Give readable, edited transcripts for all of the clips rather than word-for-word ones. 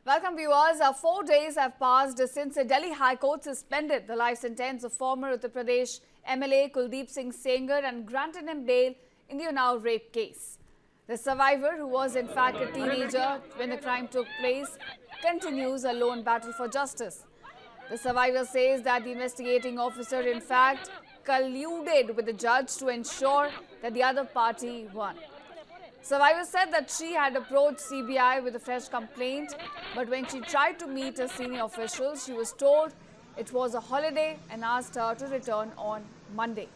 Welcome viewers. 4 days have passed since the Delhi High Court suspended the life sentence of former Uttar Pradesh MLA Kuldeep Singh Sengar and granted him bail in the Unnao rape case. The survivor, who was in fact a teenager when the crime took place, continues a lone battle for justice. The survivor says that the investigating officer in fact colluded with the judge to ensure that the other party won. Survivor said that she had approached CBI with a fresh complaint, but when she tried to meet a senior official, she was told it was a holiday and asked her to return on Monday.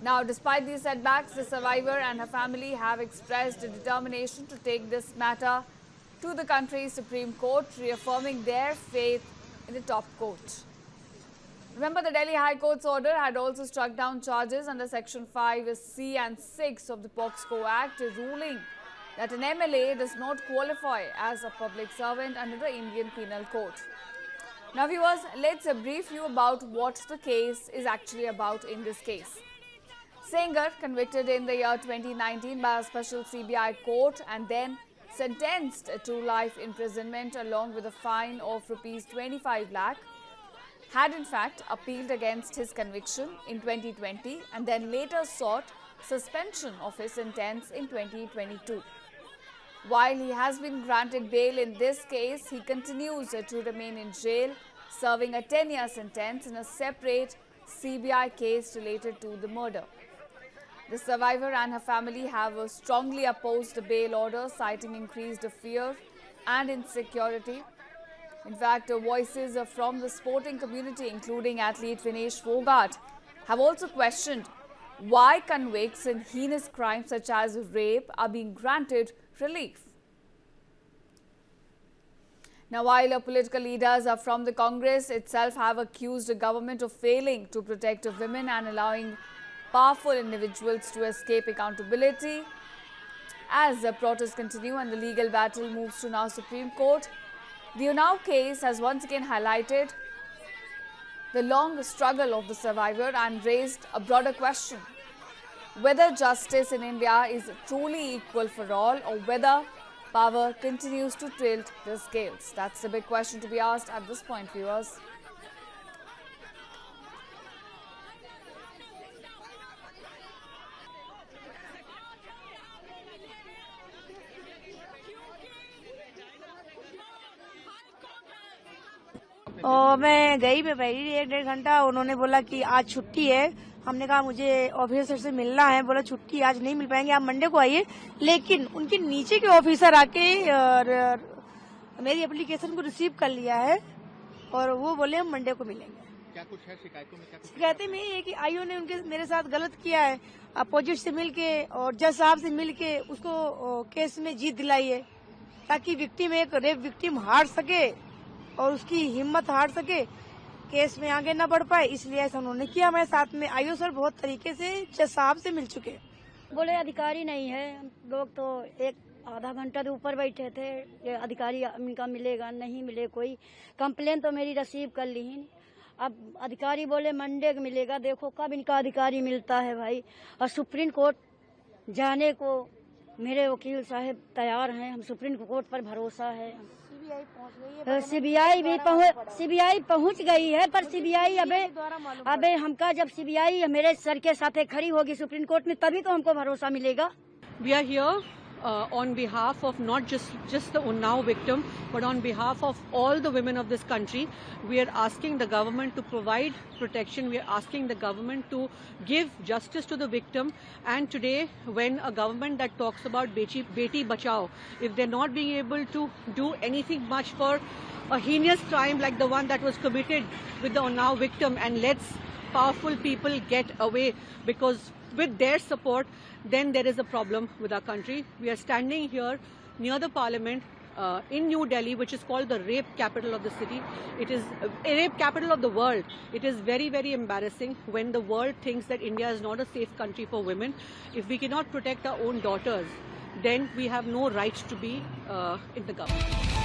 Now, despite these setbacks, the survivor and her family have expressed a determination to take this matter to the country's Supreme Court, reaffirming their faith in the top court. Remember, the Delhi High Court's order had also struck down charges under Section 5C and 6 of the POCSO Act, ruling that an MLA does not qualify as a public servant under the Indian Penal Code. Now, viewers, let's brief you about what the case is actually about in this case. Sengar, convicted in the year 2019 by a special CBI court and then sentenced to life imprisonment along with a fine of Rs 25 lakh, had in fact appealed against his conviction in 2020 and then later sought suspension of his sentence in 2022. While he has been granted bail in this case, he continues to remain in jail, serving a 10-year sentence in a separate CBI case related to the murder. The survivor and her family have strongly opposed the bail order, citing increased fear and insecurity. In fact, voices from the sporting community, including athlete Vinesh Fogart, have also questioned why convicts in heinous crimes such as rape are being granted relief. Now, while political leaders from the Congress itself have accused the government of failing to protect women and allowing powerful individuals to escape accountability, as the protests continue and the legal battle moves to now Supreme Court, the Unnao case has once again highlighted the long struggle of the survivor and raised a broader question: whether justice in India is truly equal for all, or whether power continues to tilt the scales. That's the big question to be asked at this point, viewers. और मैं गई, मैं बैठी 1-1.5 घंटा। उन्होंने बोला कि आज छुट्टी है। हमने कहा मुझे ऑफिसर से मिलना है। बोला छुट्टी आज नहीं मिल पाएंगे, आप मंडे को आइए। लेकिन उनके नीचे के ऑफिसर आके और मेरी एप्लीकेशन को रिसीव कर लिया है और वो बोले हम मंडे को मिलेंगे। क्या कुछ है शिकायतों में? शिकायतें में ये कि आईओ ने उनके मेरे साथ गलत किया है, अपोजिट से मिलके और जज साहब से मिलके उसको केस में जीत दिलाई है, ताकि विक्टिम, एक रेप विक्टिम हार सके और उसकी हिम्मत हार सके, केस में आगे न बढ़ पाए, इसलिए ऐसा उन्होंने किया। हमारे साथ में आईओ सर बहुत तरीके से जज साहब से मिल चुके। बोले अधिकारी नहीं है, लोग तो एक आधा घंटा से ऊपर बैठे थे, ये अधिकारी इनका मिलेगा नहीं मिले। कोई कंप्लेन तो मेरी रिसीव कर ली ही, अब अधिकारी बोले मंडे को मिलेगा। देखो कब इनका अधिकारी मिलता है भाई। और सुप्रीम कोर्ट जाने को मेरे वकील साहब तैयार हैं, हम सुप्रीम कोर्ट पर भरोसा है। सीबीआई पहुंच गई है, पर सीबीआई अबे हमका जब सीबीआई मेरे सर के साथ खड़ी होगी सुप्रीम कोर्ट में, तभी तो हमको भरोसा मिलेगा। We are here on behalf of not just the Unnao victim, but on behalf of all the women of this country. We are asking the government to provide protection. We are asking the government to give justice to the victim. And today, when a government that talks about Beti Bachao, if they're not being able to do anything much for a heinous crime like the one that was committed with the Unnao victim, and lets powerful people get away because with their support, then there is a problem with our country. We are standing here near the parliament in New Delhi, which is called the rape capital of the city. It is a rape capital of the world. It is very, very embarrassing when the world thinks that India is not a safe country for women. If we cannot protect our own daughters, then we have no right to be in the government.